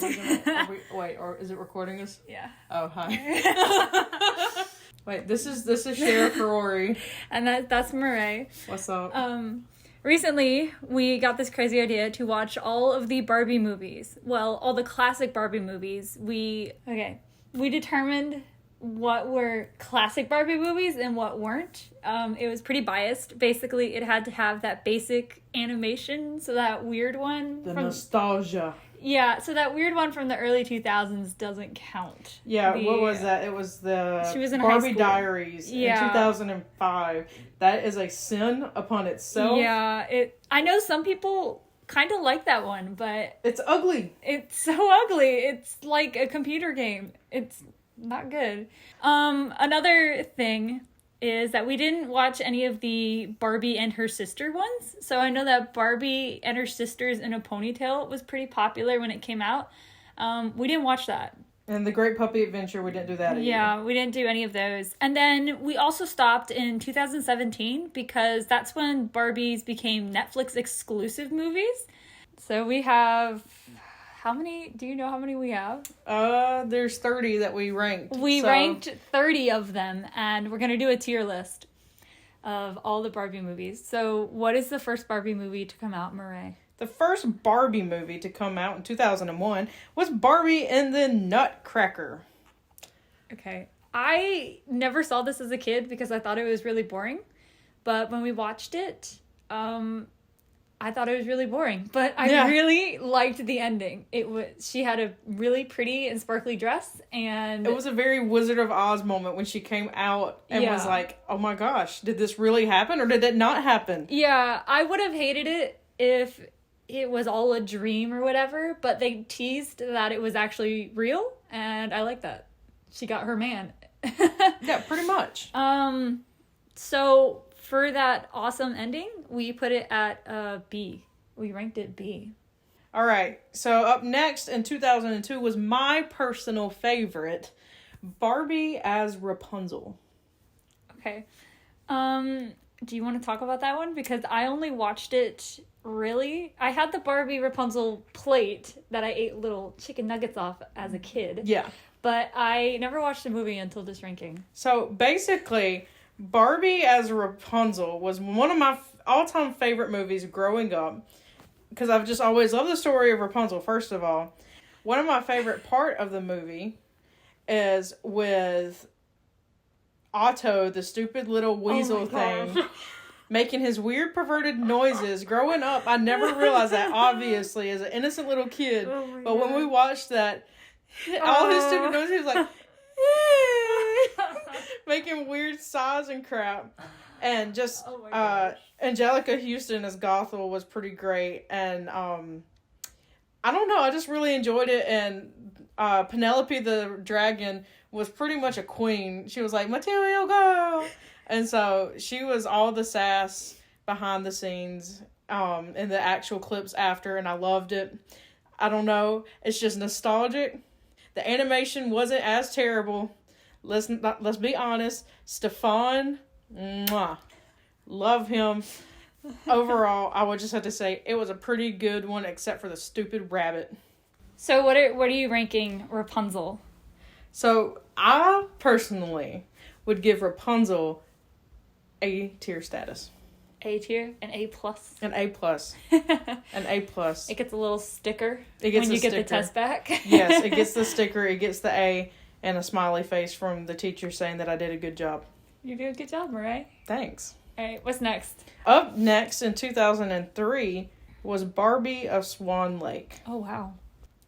Wait, or is it recording us? Yeah. Oh, hi. Wait, this is Sheriff Rory. And that's Murray. What's up? Recently, we got this crazy idea to watch all of the Barbie movies. Well, all the classic Barbie movies. We determined what were classic Barbie movies and what weren't. It was pretty biased. Basically, it had to have that basic animation, so that weird one. Nostalgia. Yeah, so that weird one from the early 2000s doesn't count. Yeah, what was that? It was the she was in Barbie Diaries in 2005. That is a sin upon itself. Yeah, I know some people kind of like that one, but... It's ugly. It's so ugly. It's like a computer game. It's not good. Another thing is that we didn't watch any of the Barbie and her sister ones. So I know that Barbie and her sisters in a ponytail was pretty popular when it came out. We didn't watch that. And The Great Puppy Adventure, we didn't do that either. Yeah, we didn't do any of those. And then we also stopped in 2017 because that's when Barbies became Netflix exclusive movies. So we have... How many? Do you know how many we have? There's 30 that we ranked. We ranked 30 of them, and we're going to do a tier list of all the Barbie movies. So what is the first Barbie movie to come out, Murray? The first Barbie movie to come out in 2001 was Barbie and the Nutcracker. Okay. I never saw this as a kid because I thought it was really boring. But when we watched it, I thought it was really boring, but I really liked the ending. She had a really pretty and sparkly dress, and it was a very Wizard of Oz moment when she came out and was like, "Oh my gosh, did this really happen or did it not happen?" Yeah, I would have hated it if it was all a dream or whatever, but they teased that it was actually real, and I like that. She got her man. Yeah, pretty much. So for that awesome ending, we put it at B. We ranked it B. All right. So up next in 2002 was my personal favorite, Barbie as Rapunzel. Okay. Do you want to talk about that one? Because I only watched it I had the Barbie Rapunzel plate that I ate little chicken nuggets off as a kid. Yeah. But I never watched the movie until this ranking. So basically, Barbie as Rapunzel was one of my all-time favorite movies growing up because I've just always loved the story of Rapunzel, first of all. One of my favorite part of the movie is with Otto, the stupid little weasel thing, making his weird perverted noises. Growing up, I never realized that, obviously, as an innocent little kid. But when we watched that, all his stupid noises, he was like... making weird sighs and crap. And just Angelica Houston as Gothel was pretty great. And I don't know, I just really enjoyed it. And Penelope the dragon was pretty much a queen. She was like, "Material girl," and so she was all the sass behind the scenes in the actual clips after, and I loved it. I don't know, it's just nostalgic. The animation wasn't as terrible. Let's be honest. Stefan, mwah, love him. Overall, I would just have to say it was a pretty good one, except for the stupid rabbit. So what are you ranking Rapunzel? So I personally would give Rapunzel A tier status. A tier? An A plus? An A plus. An A plus. It gets a little sticker when you get the test back. Yes, it gets the sticker, it gets the A, and a smiley face from the teacher saying that I did a good job. You did a good job, Mariah. Thanks. All right, what's next? Up next in 2003 was Barbie of Swan Lake. Oh, wow.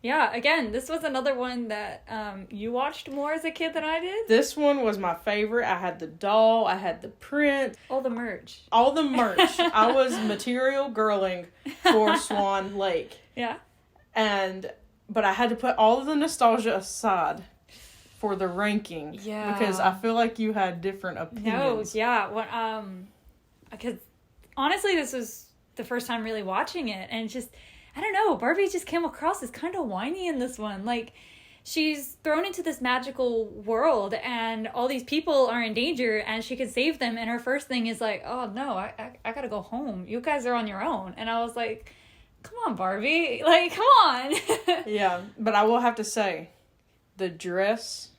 Yeah, again, this was another one that you watched more as a kid than I did. This one was my favorite. I had the doll. I had the print. All the merch. All the merch. I was material girling for Swan Lake. Yeah. But I had to put all of the nostalgia aside for the ranking. Yeah. Because I feel like you had different opinions. No, yeah. Because honestly, this was the first time really watching it. And it's just... I don't know, Barbie just came across as kind of whiny in this one. Like, she's thrown into this magical world, and all these people are in danger, and she could save them, and her first thing is like, "Oh, no, I gotta go home. You guys are on your own." And I was like, Come on, Barbie. Like, come on. Yeah, but I will have to say, the dress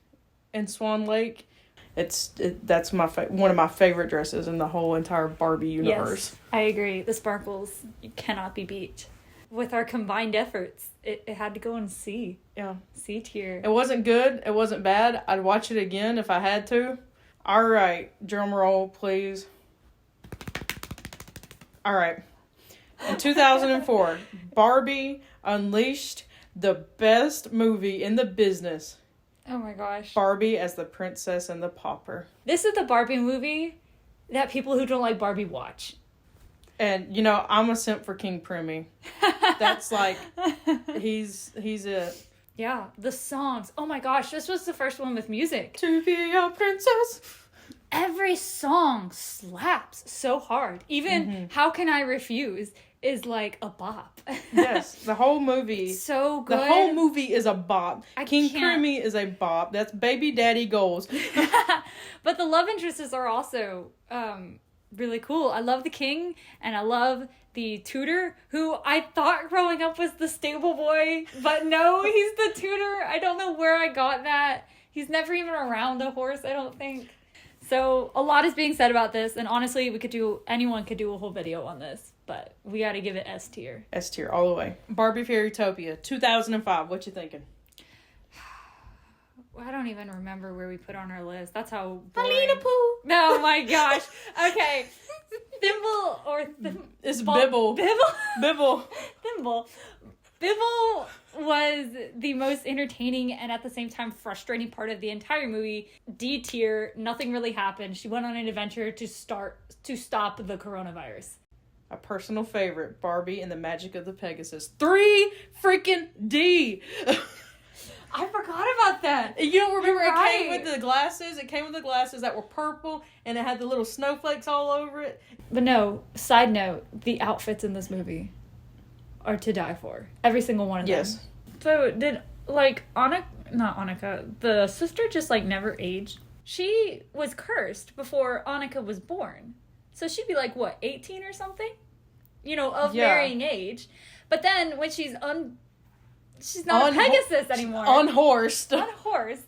in Swan Lake, that's one of my favorite dresses in the whole entire Barbie universe. Yes, I agree. The sparkles cannot be beat. With our combined efforts, it had to go in C. Yeah. C tier. It wasn't good. It wasn't bad. I'd watch it again if I had to. All right. Drum roll, please. All right. In 2004, Barbie unleashed the best movie in the business. Oh my gosh. Barbie as the Princess and the Pauper. This is the Barbie movie that people who don't like Barbie watch. And, you know, I'm a simp for King Primmy. That's like, he's it. Yeah, the songs. Oh my gosh, this was the first one with music. To be a princess. Every song slaps so hard. Even How Can I Refuse is like a bop. Yes, the whole movie. So good. The whole movie is a bop. King can't. Primmy is a bop. That's baby daddy goals. But the love interests are also really cool. I love the king, and I love the tutor, who I thought growing up was the stable boy, but no, he's the tutor. I don't know where I got that. He's never even around a horse, I don't think. So a lot is being said about this, and honestly, anyone could do a whole video on this, but we got to give it S tier. S tier all the way. Barbie Fairytopia, 2005. What you thinking? I don't even remember where we put on our list. That's how boring. Alina Pooh. Oh my gosh. Okay. Thimble or It's Bibble. Bibble. Bibble. Thimble. Bibble was the most entertaining and at the same time frustrating part of the entire movie. D tier. Nothing really happened. She went on an adventure to stop the coronavirus. A personal favorite, Barbie and the Magic of the Pegasus. 3 freaking D. I forgot about that. You don't remember You're right. It came with the glasses? It came with the glasses that were purple, and it had the little snowflakes all over it. But no, side note, the outfits in this movie are to die for. Every single one of them. Yes. So did, like, not Annika, the sister just, like, never aged? She was cursed before Annika was born. So she'd be, like, what, 18 or something? You know, of varying age. But then when she's not a Pegasus anymore. Unhorsed. Unhorsed.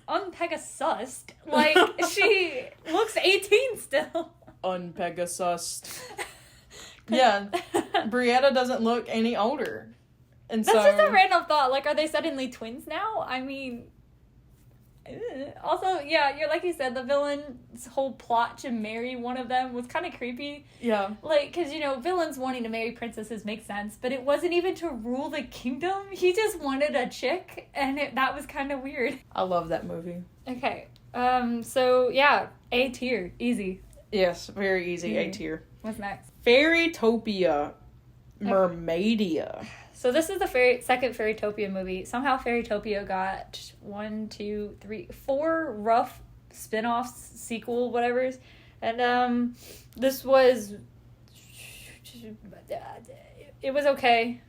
Unpegasused. Like, she looks 18 still. Unpegasused. Yeah. Brietta doesn't look any older. And That's just a random thought. Like, are they suddenly twins now? I mean... Also, yeah, you're like you said, the villain's whole plot to marry one of them was kind of creepy. Yeah. Like, because, you know, villains wanting to marry princesses makes sense, but it wasn't even to rule the kingdom. He just wanted a chick, and that was kind of weird. I love that movie. Okay. So, yeah, A tier. Easy. Yes, very easy. A tier. What's next? Fairytopia. Mermaidia. So this is the second Fairytopia movie. Somehow Fairytopia got 1, 2, 3, 4 rough spin-offs, sequel, whatevers. And this was... It was okay.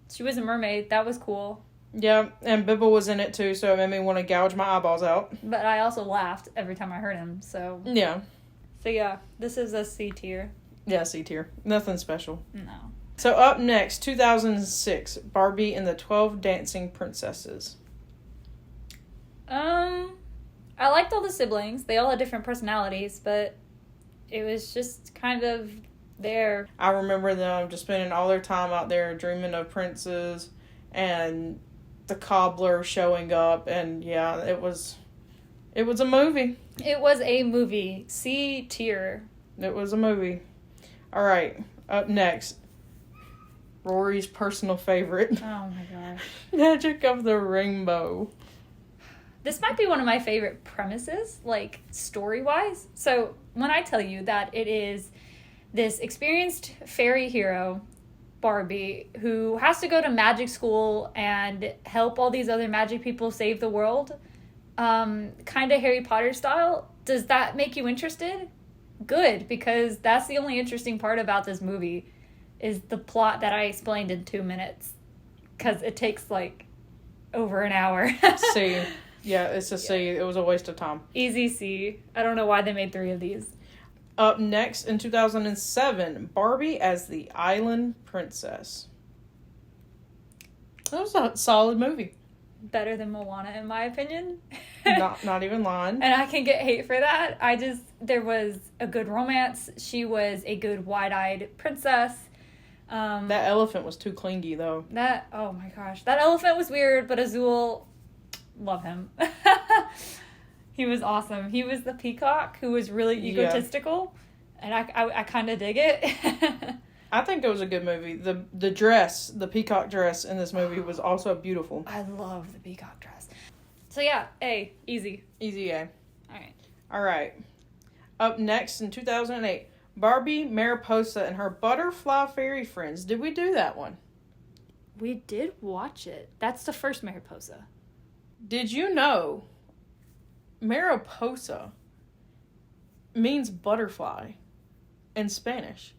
She was a mermaid. That was cool. Yeah, and Bibble was in it too, so it made me want to gouge my eyeballs out. But I also laughed every time I heard him, so... Yeah. So yeah, this is a C tier. Yeah, C tier. Nothing special. No. So up next, 2006, Barbie and the 12 Dancing Princesses. I liked all the siblings. They all had different personalities, but it was just kind of there. I remember them just spending all their time out there dreaming of princes and the cobbler showing up, and yeah, it was a movie. It was a movie. C tier. It was a movie. All right, up next, Rory's personal favorite. Oh my gosh. Magic of the Rainbow. This might be one of my favorite premises, like, story-wise. So, when I tell you that it is this experienced fairy hero, Barbie, who has to go to magic school and help all these other magic people save the world, kind of Harry Potter style, does that make you interested? Good, because that's the only interesting part about this movie, is the plot that I explained in 2 minutes. Because it takes, like, over an hour. C. Yeah, it's a C. It was a waste of time. Easy C. I don't know why they made 3 of these. Up next in 2007, Barbie as the Island Princess. That was a solid movie. Better than Moana, in my opinion. Not even lying. And I can get hate for that. There was a good romance. She was a good wide-eyed princess. That elephant was too clingy, though. Oh my gosh. That elephant was weird, but Azul, love him. He was awesome. He was the peacock who was really egotistical. Yeah. And I kind of dig it. I think it was a good movie. The dress, the peacock dress in this movie was also beautiful. I love the peacock dress. So yeah, A, easy. Easy A. All right. Up next in 2008, Barbie, Mariposa, and her butterfly fairy friends. Did we do that one? We did watch it. That's the first Mariposa. Did you know Mariposa means butterfly in Spanish?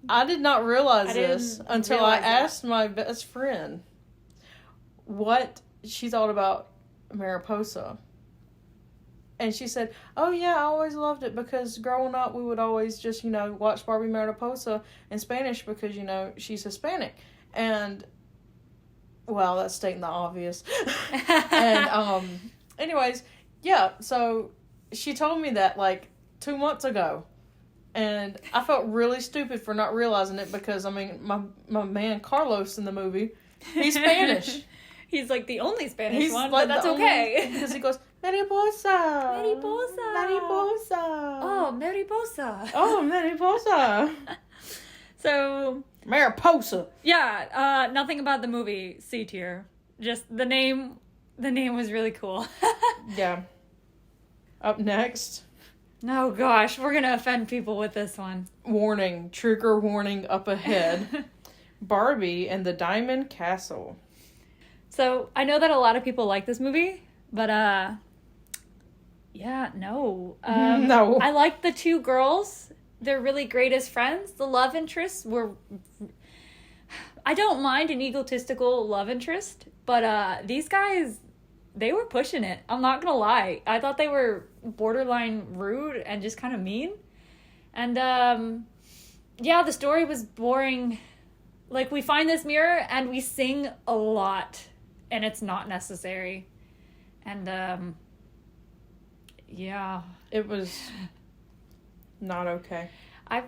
I did not realize this until I asked my best friend what she thought about Mariposa. And she said, oh yeah, I always loved it because growing up we would always just, watch Barbie Mariposa in Spanish because, she's Hispanic. And, well, that's stating the obvious. And, anyways, yeah, so she told me that, 2 months ago. And I felt really stupid for not realizing it because, my man Carlos in the movie, he's Spanish. He's, the only Spanish one, but that's okay. Because he goes, Mariposa. Mariposa. Mariposa. Oh, Mariposa. Oh, Mariposa. So. Mariposa. Yeah, nothing about the movie C tier. Just the name was really cool. Yeah. Up next. Oh gosh, we're gonna offend people with this one. Warning, trigger warning up ahead. Barbie and the Diamond Castle. So, I know that a lot of people like this movie, but, yeah, no. No. I like the two girls. They're really great as friends. The love interests were... I don't mind an egotistical love interest, but, these guys, they were pushing it. I'm not gonna lie. I thought they were borderline rude and just kind of mean. And, yeah, the story was boring. We find this mirror and we sing a lot. And it's not necessary. And, yeah. It was not okay. I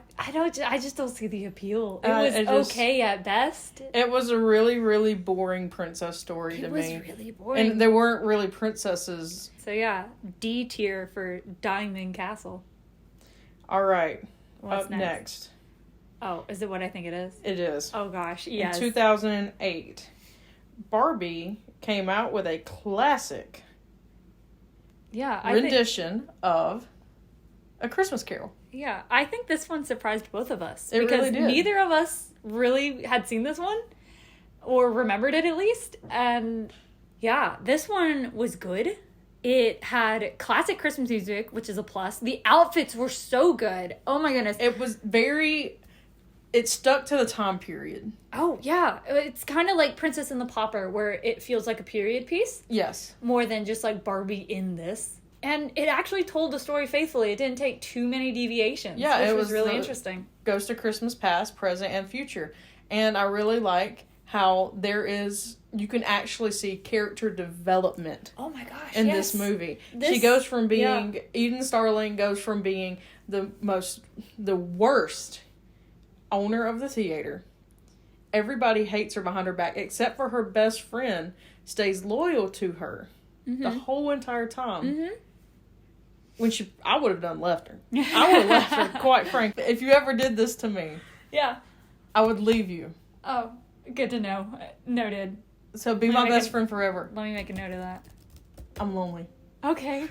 just don't see the appeal. It was okay at best. It was a really, really boring princess story to me. It was really boring. And there weren't really princesses. So yeah, D tier for Diamond Castle. All right. What's Up next. Oh, is it what I think it is? It is. Oh gosh, yes. In 2008, Barbie came out with a classic rendition of A Christmas Carol. Yeah, I think this one surprised both of us. It because really did. Neither of us really had seen this one, or remembered it at least. And yeah, this one was good. It had classic Christmas music, which is a plus. The outfits were so good. Oh my goodness. It stuck to the time period. Oh, yeah. It's kind of like Princess and the Pauper, where it feels like a period piece. Yes. More than just Barbie in this. And it actually told the story faithfully. It didn't take too many deviations. Yeah, which was really interesting. Goes to Christmas past, present, and future. And I really like how you can actually see character development. Oh my gosh, in this movie. She goes from being, Eden Starling goes from being the worst owner of the theater. Everybody hates her behind her back, except for her best friend stays loyal to her the whole entire time. Mm-hmm. When I would have left her. I would have left her, quite frankly. If you ever did this to me, I would leave you. Oh, good to know. Noted. So be my best friend forever. Let me make a note of that. I'm lonely. Okay.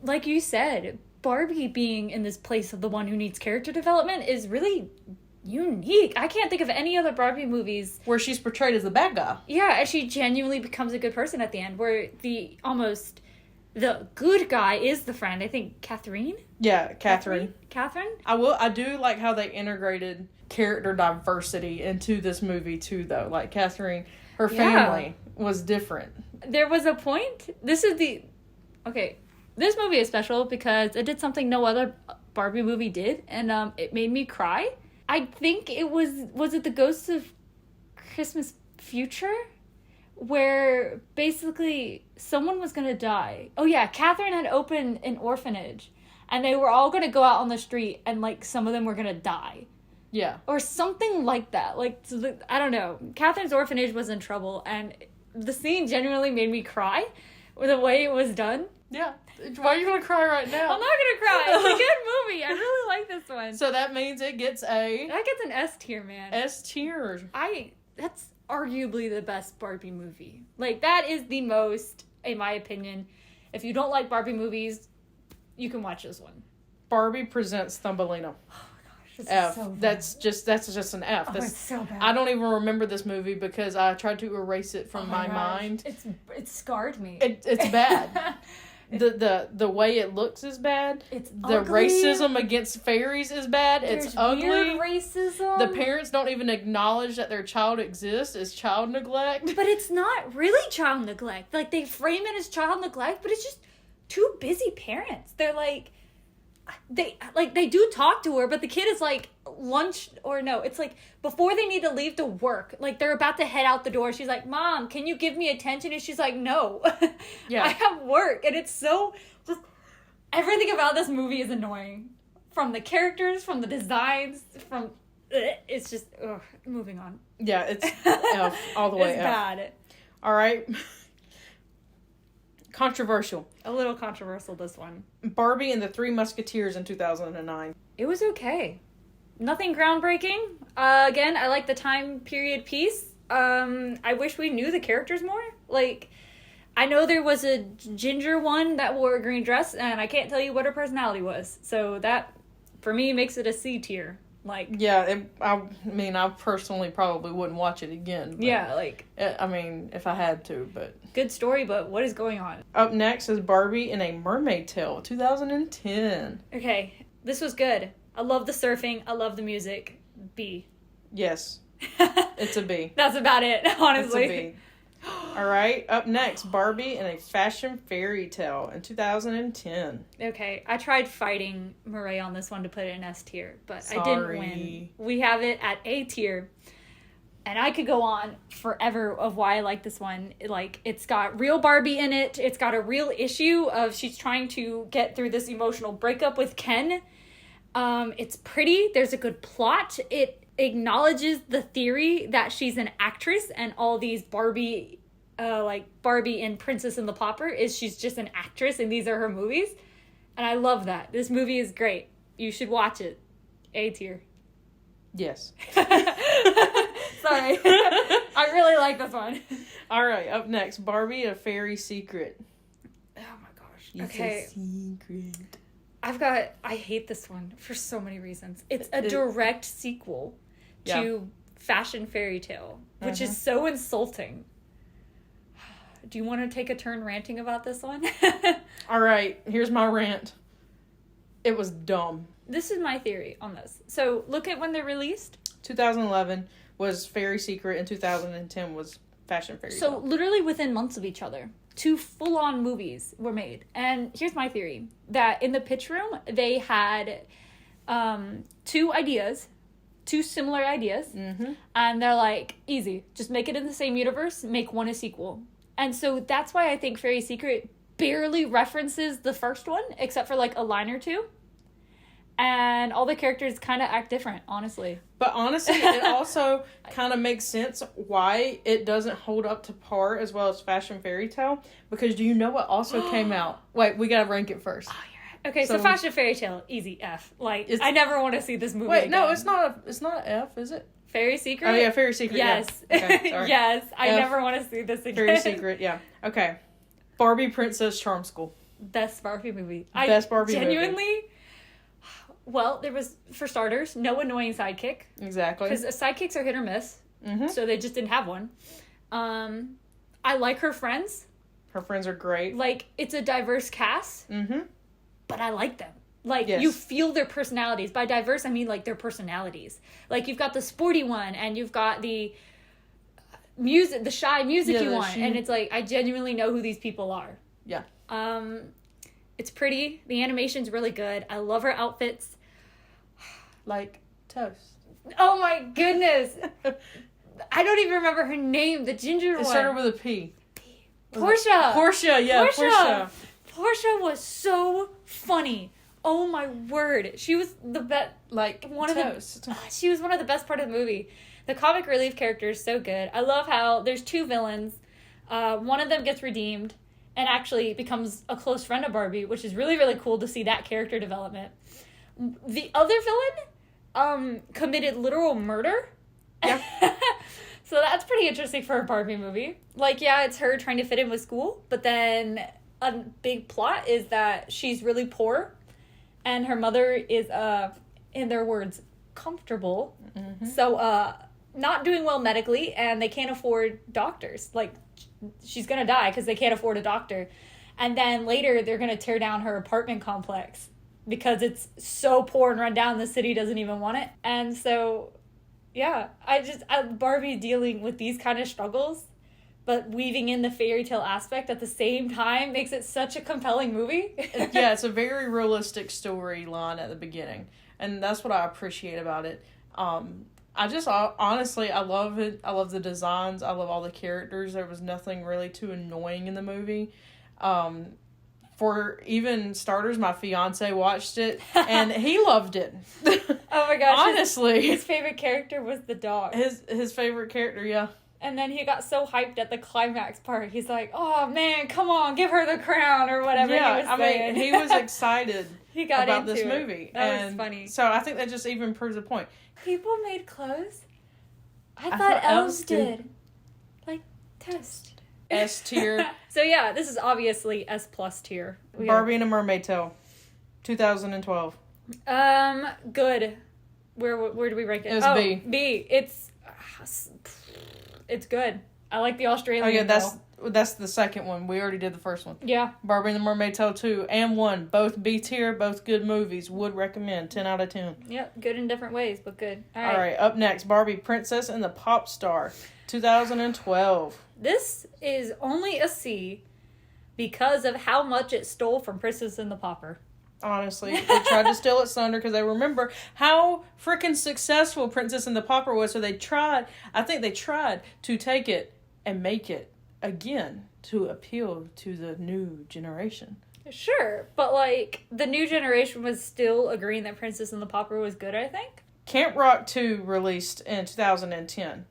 Like you said, Barbie being in this place of the one who needs character development is really unique. I can't think of any other Barbie movies where she's portrayed as the bad guy. Yeah, and she genuinely becomes a good person at the end, where the good guy is the friend. I think Catherine? Yeah, Catherine. I do like how they integrated character diversity into this movie too, though. Like Catherine, her family was different. There was a point. Okay, This movie is special because it did something no other Barbie movie did, and it made me cry. I think it was it the Ghosts of Christmas Future? Where basically someone was going to die. Oh yeah, Catherine had opened an orphanage, and they were all going to go out on the street, and like some of them were going to die. Yeah. Or something like that. Like, so I don't know. Catherine's orphanage was in trouble, and the scene genuinely made me cry with the way it was done. Yeah. Why are you going to cry right now? I'm not going to cry. It's a good movie. I really like this one. So that means it gets a... That gets an S tier, man. S tier. That's arguably the best Barbie movie. Like, that is the most, in my opinion. If you don't like Barbie movies, you can watch this one. Barbie Presents Thumbelina. F. So that's just an F. It's so bad. I don't even remember this movie because I tried to erase it from my mind. It scarred me. It's bad. The way it looks is bad. It's the ugly. Racism against fairies is bad. There's it's ugly. Weird racism. The parents don't even acknowledge that their child exists. It's child neglect. But it's not really child neglect. Like, they frame it as child neglect, but it's just two busy parents. They're like, they do talk to her, but the kid is like lunch, or no, it's like before they need to leave to work, like they're about to head out the door, she's like, Mom, can you give me attention? And she's like, no. Yeah. I have work. And it's so just everything about this movie is annoying, from the characters, from the designs, from it's just moving on. Yeah, it's F all the way. It's F. bad. All right. Controversial. A little controversial, this one. Barbie and the Three Musketeers in 2009. It was okay. Nothing groundbreaking. Again, I like the time period piece. I wish we knew the characters more. Like, I know there was a ginger one that wore a green dress, and I can't tell you what her personality was. So that, for me, makes it a C tier. Like, yeah, I mean, I personally probably wouldn't watch it again. Yeah, like, I mean, if I had to, but good story, but what is going on? Up next is Barbie in a Mermaid Tale, 2010. Okay, this was good. I love the surfing. I love the music. B. Yes, it's a B. That's about it, honestly. It's a B. All right, up next, Barbie in a Fashion Fairy Tale in 2010. Okay, I tried fighting Murray on this one to put it in S tier, but Sorry. I didn't win. We have it at A tier. And I could go on forever of why I like this one. Like, it's got real Barbie in it. It's got a real issue of she's trying to get through this emotional breakup with Ken. It's pretty. There's a good plot. It acknowledges the theory that she's an actress and all these Barbie, like Barbie and Princess and the Pauper, is she's just an actress and these are her movies. And I love that. This movie is great. You should watch it. A tier. Yes. Sorry. I really like this one. All right, up next, Barbie, A Fairy Secret. Oh my gosh. It's okay. a secret. I hate this one for so many reasons. It's a direct sequel to Fashion Fairy Tale, which is so insulting. Do you want to take a turn ranting about this one? All right, here's my rant. It was dumb. This is my theory on this. So, look at when they're released. 2011 was Fairy Secret and 2010 was Fashion Fairy Tale. So, literally within months of each other, two full-on movies were made. And here's my theory. That in the pitch room, they had two similar ideas. Mm-hmm. And they're like, easy. Just make it in the same universe. Make one a sequel. And so that's why I think Fairy Secret barely references the first one, except for like a line or two. And all the characters kind of act different, honestly. But honestly, it also kind of makes sense why it doesn't hold up to par as well as Fashion Fairy Tale. Because do you know what also came out? Wait, we gotta rank it first. Oh, you're right. Okay, so Fashion Fairy Tale, easy F. Like, I never want to see this movie again. No, it's not an F, is it? Fairy Secret? Oh, yeah, Fairy Secret. Yes. Yeah. Okay, sorry. Yes, I F. never want to see this again. Fairy Secret, yeah. Okay. Barbie Princess Charm School. Best Barbie movie. Best Barbie movie. Genuinely... Well, there was, for starters, no annoying sidekick. Exactly. Because sidekicks are hit or miss. Mm-hmm. So they just didn't have one. I like her friends. Her friends are great. Like, it's a diverse cast. Mm-hmm. But I like them. Like, yes. You feel their personalities. By diverse, I mean, like, their personalities. Like, you've got the sporty one, and you've got the shy music-y one. And it's like, I genuinely know who these people are. Yeah. It's pretty. The animation's really good. I love her outfits. Like toast. Oh my goodness. I don't even remember her name. The ginger one. It started with a P. Portia. Yeah, Portia. Portia was so funny. Oh my word. She was the best. Like toast. She was one of the best part of the movie. The comic relief character is so good. I love how there's two villains. One of them gets redeemed and actually becomes a close friend of Barbie, which is really, really cool to see that character development. The other villain committed literal murder. Yeah. So that's pretty interesting for a Barbie movie. Like, yeah, it's her trying to fit in with school, but then a big plot is that she's really poor and her mother is, in their words, comfortable. Mm-hmm. So, not doing well medically, and they can't afford doctors. Like, she's gonna die because they can't afford a doctor. And then later, they're gonna tear down her apartment complex because it's so poor and run down, the city doesn't even want it. And so, yeah, Barbie dealing with these kind of struggles, but weaving in the fairy tale aspect at the same time makes it such a compelling movie. Yeah, it's a very realistic storyline at the beginning, and that's what I appreciate about it. Honestly, I love it. I love the designs. I love all the characters. There was nothing really too annoying in the movie. For even starters, my fiance watched it, and he loved it. Oh my gosh. Honestly. His favorite character was the dog. His favorite character, yeah. And then he got so hyped at the climax part. He's like, oh man, come on, give her the crown, or whatever he was saying. He was excited he got about into this it. movie. That was funny. So I think that just even proves the point. People made clothes? I thought elves did. Like, toast. S tier. So yeah, this is obviously S+ tier. Barbie and a Mermaid Tale, 2012. Good. Where do we rank it? It was B. B. It's good. I like the Australian. Oh yeah, that's the second one. We already did the first one. Yeah. Barbie and the Mermaid Tale 2 and 1, both B tier, both good movies. Would recommend. 10 out of 10. Yep, good in different ways, but good. All right, up next, Barbie Princess and the Pop Star, 2012. This is only a C because of how much it stole from Princess and the Pauper. Honestly, they tried to steal its thunder because they remember how freaking successful Princess and the Pauper was. So they tried to take it and make it again to appeal to the new generation. Sure, but like the new generation was still agreeing that Princess and the Pauper was good, I think. Camp Rock 2 released in 2010.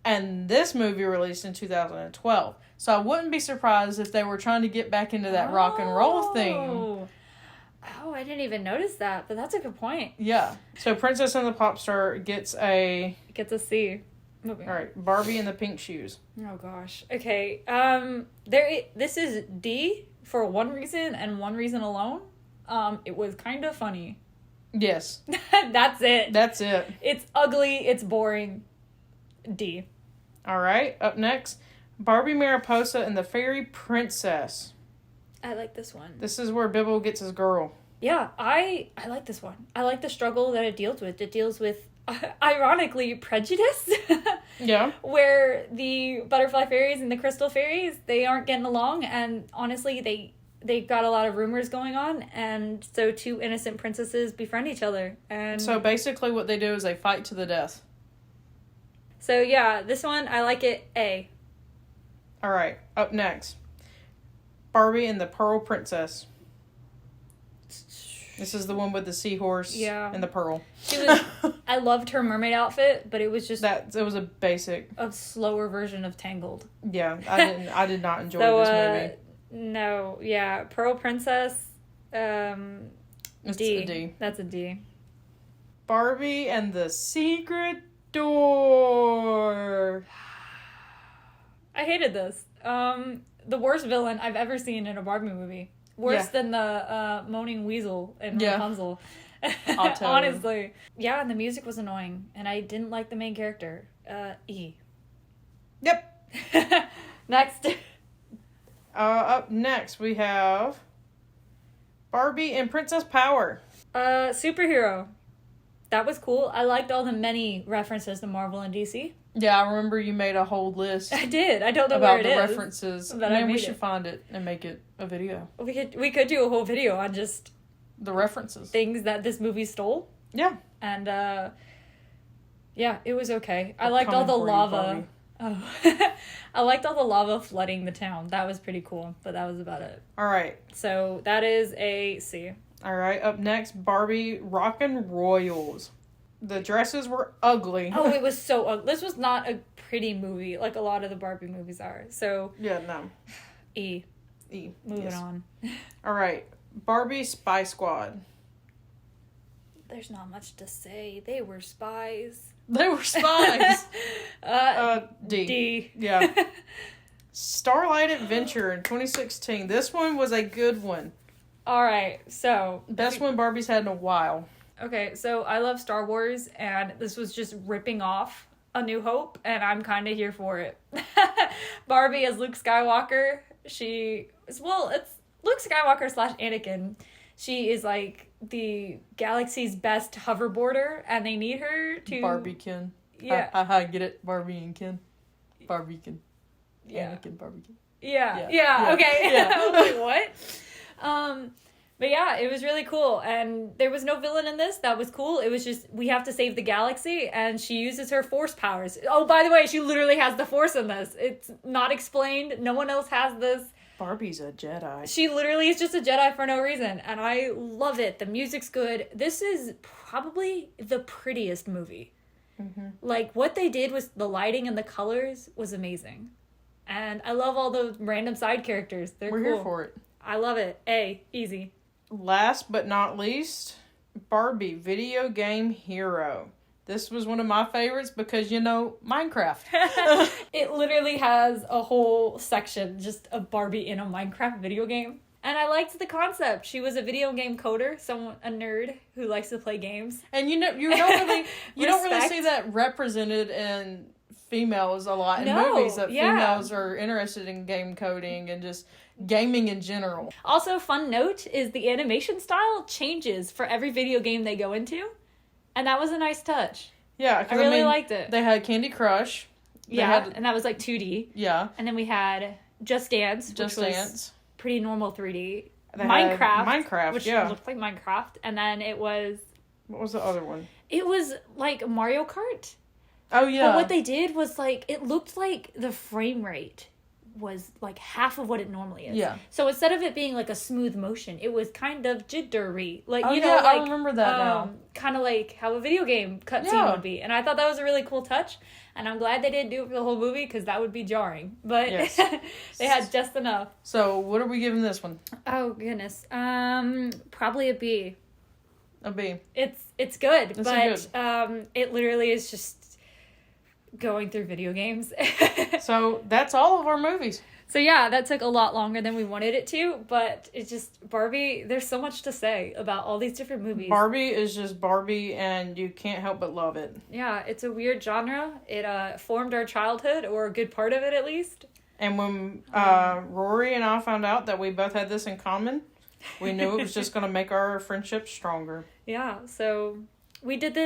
And this movie released in 2012. So I wouldn't be surprised if they were trying to get back into that rock and roll theme. Oh, I didn't even notice that, but that's a good point. Yeah. So Princess and the Pop Star gets a C. Moving. All right, Barbie and the Pink Shoes. Oh gosh. Okay. This is D for one reason and one reason alone. It was kind of funny. Yes. That's it. That's it. It's ugly, it's boring. D. All right, up next, Barbie Mariposa and the Fairy Princess. I like this one. This is where Bibble gets his girl. Yeah, I like this one. I like the struggle that it deals with. It deals with, ironically, prejudice. Yeah. Where the butterfly fairies and the crystal fairies, they aren't getting along, and honestly, they got a lot of rumors going on, and so two innocent princesses befriend each other. And so basically what they do is they fight to the death. So yeah, this one, I like it A. All right, up next, Barbie and the Pearl Princess. This is the one with the seahorse and the pearl. I loved her mermaid outfit, but it was just it was a basic, a slower version of Tangled. Yeah, I did not enjoy this movie. No, yeah, Pearl Princess, it's D. a D. That's a D. Barbie and the Secret Door. I hated this. The worst villain I've ever seen in a Barbie movie. Worse than the moaning weasel in Rapunzel. Honestly. Yeah, and the music was annoying, and I didn't like the main character. E. Yep. Next. Up next, we have Barbie and Princess Power. Superhero. That was cool. I liked all the many references to Marvel and DC. Yeah, I remember you made a whole list. I did. I don't know about where the it is. references. But Maybe we should find it and make it a video. We could do a whole video on just the references, things that this movie stole. Yeah. And yeah, it was okay. I liked all the lava. I liked all the lava flooding the town. That was pretty cool, but that was about it. All right. So that is a C. All right. Up next, Barbie Rockin' Royals. The dresses were ugly. Oh, it was so ugly. This was not a pretty movie like a lot of the Barbie movies are. So yeah, no. E. Moving on. All right. Barbie Spy Squad. There's not much to say. They were spies. They were spies. D. D. Yeah. Starlight Adventure in 2016. This one was a good one. All right, so best one Barbie's had in a while. Okay, so I love Star Wars, and this was just ripping off A New Hope, and I'm kind of here for it. Barbie as Luke Skywalker. It's Luke Skywalker / Anakin. She is like the galaxy's best hoverboarder, and they need her to... Barbie Ken. Yeah. I get it. Barbie and Ken. Barbie Ken. Yeah. Anakin, Barbie Ken. Yeah. Okay. Yeah. I was like, what? But yeah, it was really cool, and there was no villain in this. That was cool. It was just, we have to save the galaxy, and she uses her force powers. Oh, by the way, she literally has the force in this. It's not explained. No one else has this. Barbie's a Jedi. She literally is just a Jedi for no reason, and I love it. The music's good. This is probably the prettiest movie. Mm-hmm. Like, what they did with the lighting and the colors was amazing. And I love all the random side characters. We're cool. Here for it. I love it. A, easy. Last but not least, Barbie Video Game Hero. This was one of my favorites because, Minecraft. It literally has a whole section just of Barbie in a Minecraft video game. And I liked the concept. She was a video game coder, a nerd who likes to play games. And you don't really see that represented in females a lot in movies, that females are interested in game coding and just gaming in general. Also, fun note is the animation style changes for every video game they go into. And that was a nice touch. Yeah, I really liked it. They had Candy Crush. And that was like 2D. Yeah. And then we had Just Dance, which was pretty normal 3D. Minecraft, which looked like Minecraft. And then it was... What was the other one? It was like Mario Kart. Oh, yeah. But what they did was it looked like the frame rate was like half of what it normally is. Yeah. So instead of it being like a smooth motion, it was kind of jittery. I remember that now. Kind of like how a video game cutscene would be. And I thought that was a really cool touch. And I'm glad they didn't do it for the whole movie because that would be jarring. But yes. They had just enough. So what are we giving this one? Oh, goodness. Probably a B. A B. It's good. It literally is just going through video games. So that's all of our movies. So yeah, that took a lot longer than we wanted it to, but it's just Barbie. There's so much to say about all these different movies. Barbie is just Barbie, and you can't help but love it. Yeah, it's a weird genre. It formed our childhood, or a good part of it at least. And when Rory and I found out that we both had this in common, we knew it was just going to make our friendship stronger. Yeah, so... We did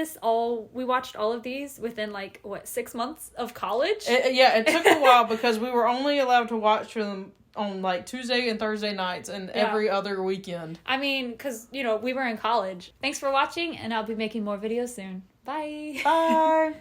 we watched all of these within 6 months of college? It took a while because we were only allowed to watch them on Tuesday and Thursday nights and every other weekend. I mean, because, we were in college. Thanks for watching, and I'll be making more videos soon. Bye. Bye.